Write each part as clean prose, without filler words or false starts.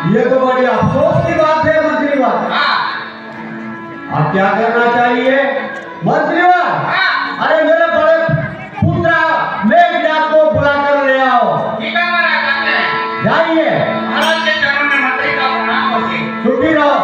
ये तो बड़ी अफसोस की बात है मंत्रीवर। अब क्या करना चाहिए मंत्रीवर? अरे मेरे बड़े पुत्र मेघनाथ को बुलाकर ले आओ। जाइए। सुखी रहो।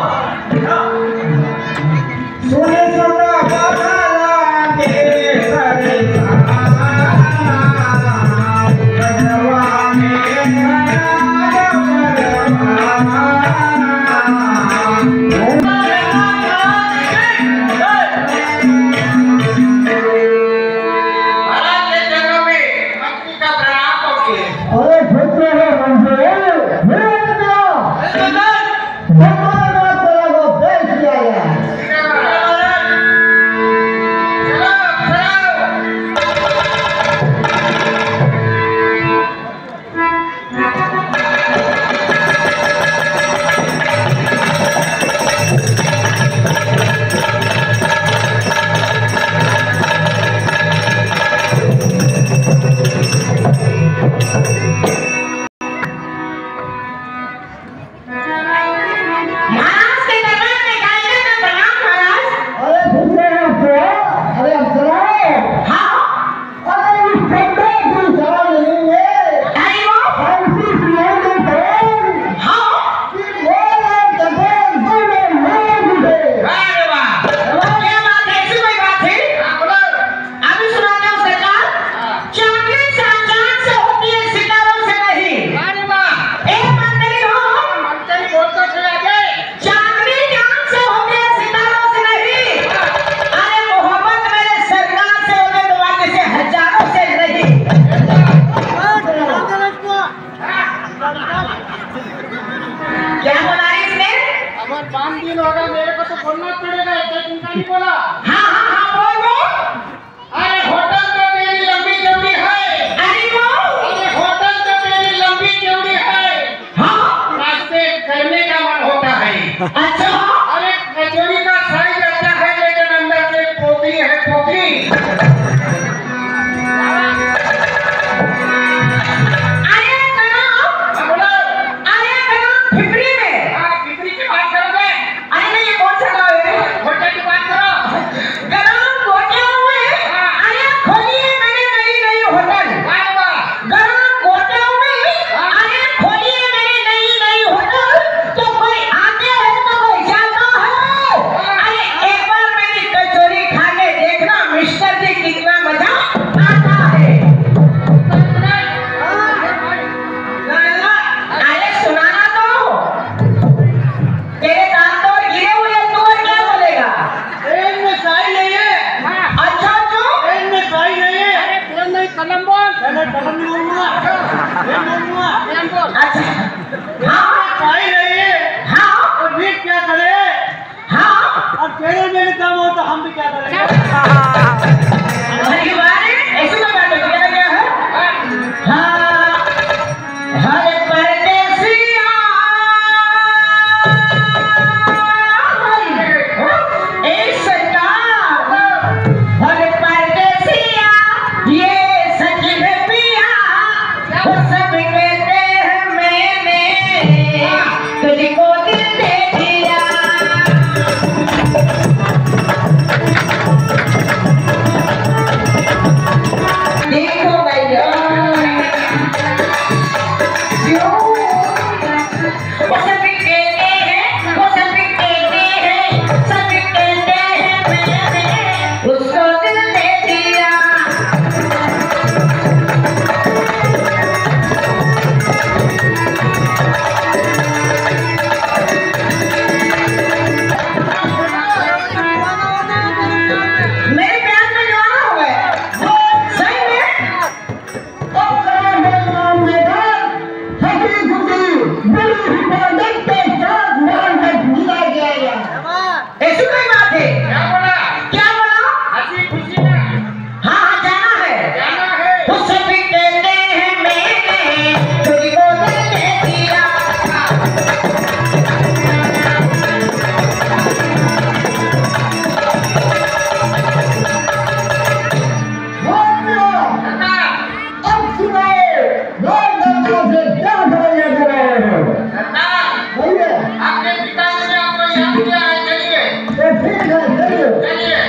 अच्छा, अरे कचौरी का साइज अच्छा है लेकिन अंदर से पोपली है पोपली। अरे फिक्री में फिक्री की बात करोगे? अरे नहीं, ये कौन सा गाँव है? होटल की बात करो। गरम गोटियों में अरे खोलिए मेरे नई नई होटल। गरम गोटियों में अरे खोलिए मेरे नई नई होटल। तो कोई आते हैं तो कोई जाता है। अरे एक बार मेरी कचौरी खा के देखना मिस्टर जी, कितना मजा आता है। अरे सुनाना तो, तेरे दांत तो गिरे हुए हैं, तू और क्या बोलेगा? पेन में स्याही नहीं है। अच्छा क्यों? पेन में स्याही नहीं है। अरे पेन नहीं, कलम बोल। मैंने कलम नहीं बोलूंगा, पेन बोलूंगा। पेन बोल। अच्छा हाँ स्याही नहीं है। हाँ और रीत क्या करे? हाँ अब तेरे मेरे काम हो तो हम भी क्या करेंगे? अरे वाह, ऐसी कोई बात है क्या? क्या है? हाँ हर परदेसिया ए सरकार, हर परदेसिया ये सच है पिया, वो सब कहते हैं मैंने तुझको दिल दे दिया। उस भी कहते हैं मैंने तुझको दिल दे दिया अब सुनाए लोग दर्दों से क्या समझने दे रहे हो? बोलिए। आपके पिताजी ने आपको याद किया है, चलिए तो ठीक है, चलिए। चलिए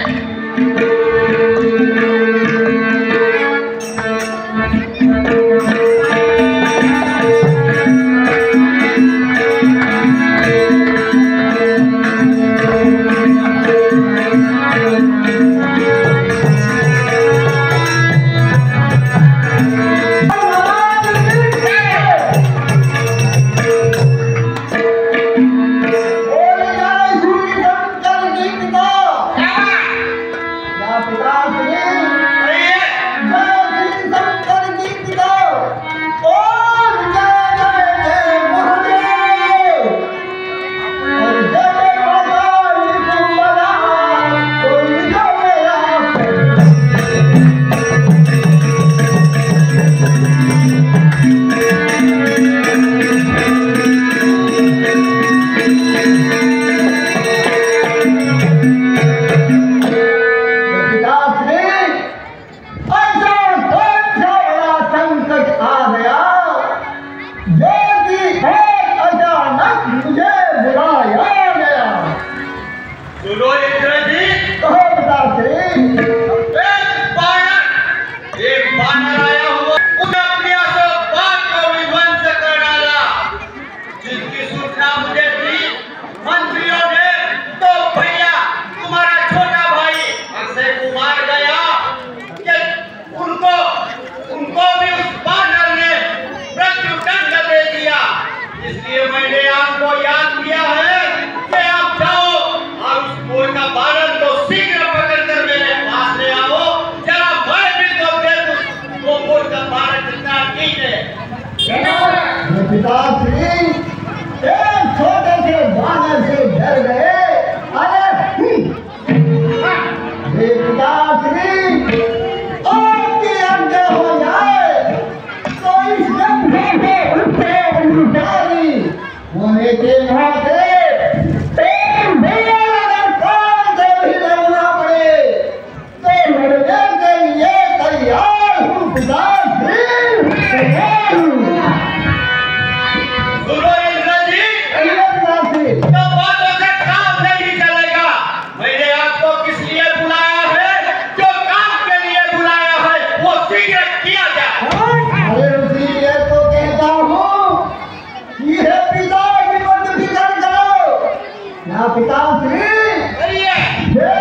बोले जाए सूर्य शंकर की पिता, या पिता श्री जय श्री शंकर की पिता, ओम जय जय जय महादेव, और जय माता निकुंभला, कोई जो मेरा पिता श्री ऐसा कौन सा बड़ा संकट आ गया जो कि एक अचानक मुझे बुलाया गया? सुनो इंद्रजीत, कहो पिता श्री। एक बानर आया हुआ उन्हें अपनी बात को विध्वंस कर डाला, जिसकी सूचना मुझे दी मंत्रियों ने, तो भैया तुम्हारा छोटा भाई अक्षय कुमार गया कि उनको भी उस बानर ने मृत्युदंड दे दिया। इसलिए मैंने आपको याद किया है कि आप जाओ और उस कोई का बानर को शीघ्र पकड़कर मेरे पास ले आओ। जरा मैं भी तो देखूं वो कोई का बानर कितना ठीक है। ये पिता श्री एक छोटे से बानर से डर गए। अरे ये पिता श्री आपकी आज्ञा हो जाए तो इस लम्हे से उठे उल्टारी होने के नाते प्रेम भैया अगर प्राण से भी लड़ना पड़े तो लड़ने के लिए तैयार हूँ पिता श्री। सुनो इंद्रजीत, अरे पिता श्री, तो बातों से काम नहीं चलेगा। मैंने आपको किस लिए बुलाया है, जो काम के लिए बुलाया है वो शीघ्र किया जाए। अरे इसीलिए तो कहता हूँ कि हे पिता की मत फिक्र करो। या पिता श्री करिए। हे